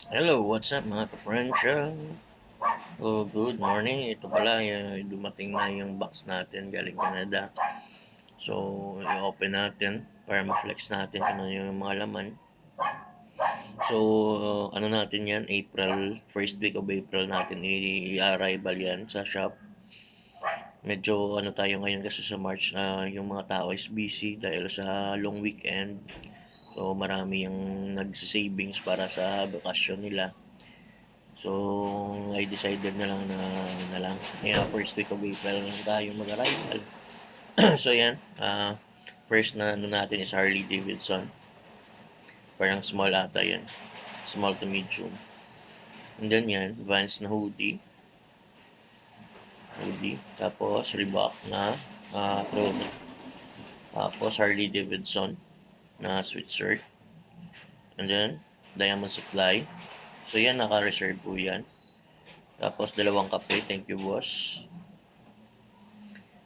Hello, what's up mga ka-friendsya? Oh, good morning. Ito pala, dumating na yung box natin galing Canada. So, i-open natin para ma-flex natin kung ano yung mga laman. So, ano natin yan, first week of April natin i-arrival yan sa shop. Medyo ano tayo ngayon kasi sa March, yung mga tao is busy dahil sa long weekend. So, marami yung nagsisavings para sa bakasyon nila. So, I decided na lang kaya first week of April lang tayo mag-arrival. So, yan. First na ano natin is Harley Davidson. Parang small ata yan. Small to medium. And then yan, Vans na hoodie. Tapos, Reebok na clothing. Tapos, Harley Davidson na sweatshirt. And then, Diamond Supply. So, yan, naka-reserve po yan. Tapos, dalawang kape. Thank you, boss.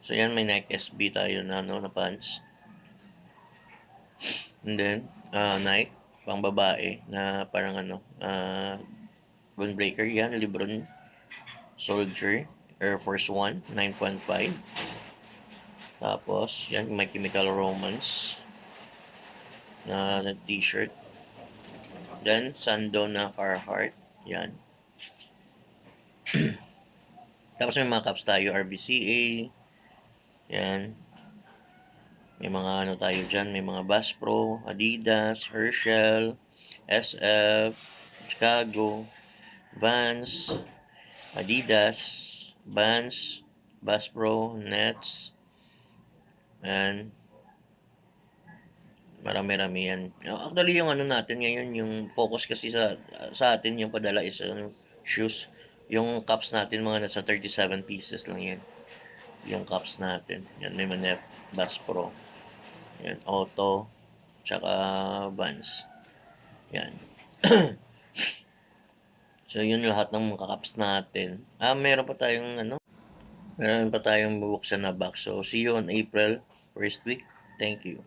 So, yan, may Nike SB tayo na pants. And then, Nike, pang babae, na parang Gunbreaker yan, Lebron Soldier, Air Force One, 9.5. Tapos, yan, may Chemical Romance na t-shirt. Then, Sando na Carhartt, yan. Tapos may mga caps tayo, RBCA, yan. May mga ano tayo dyan, may mga Bass Pro, Adidas, Herschel, SF, Chicago, Vans, Adidas, Vans, Bass Pro, Nets, and marami-rami yan. Actually, yung ano natin ngayon, yung focus kasi sa atin yung padala is shoes. Yung cups natin, mga nasa 37 pieces lang yan. Yung cups natin. Yan, may Manef, Bass Pro. Yan, Auto, tsaka Vans. Yan. So, yun lahat ng mga cups natin. Meron pa tayong bubuksan na box. So, see you on April, first week. Thank you.